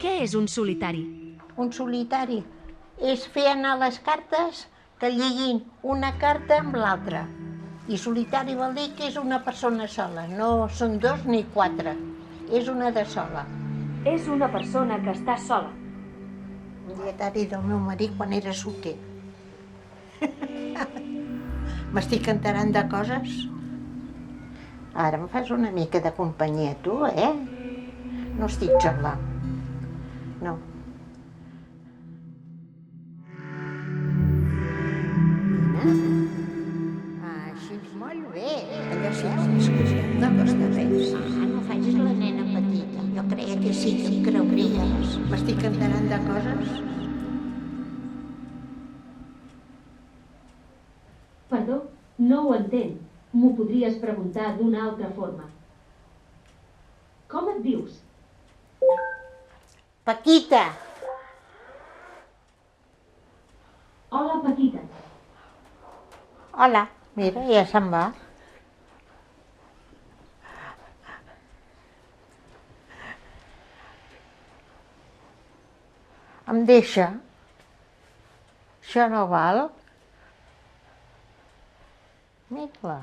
Què és un solitari? Un solitari és fer anar les cartes que lliguin una carta amb l'altra. I solitari vol dir que és una persona sola, no són dos ni quatre, és una de sola. És una persona que està sola. Un dietari del meu marit quan era solter. M'estic enterant de coses. Ara em fas una mica de companyia, tu, eh? No estic sola. No. Així és molt bé. Allò sí, no costa res. No facis la nena petita. Jo creia que sí que em creuries. M'estic enterant de coses. Perdó, no ho entenc. M'ho podries preguntar d'una altra forma. Com et dius? Paquita. Hola, Paquita. Hola. Mira, ja se'n va. Em deixa? Això no val? Mira-la.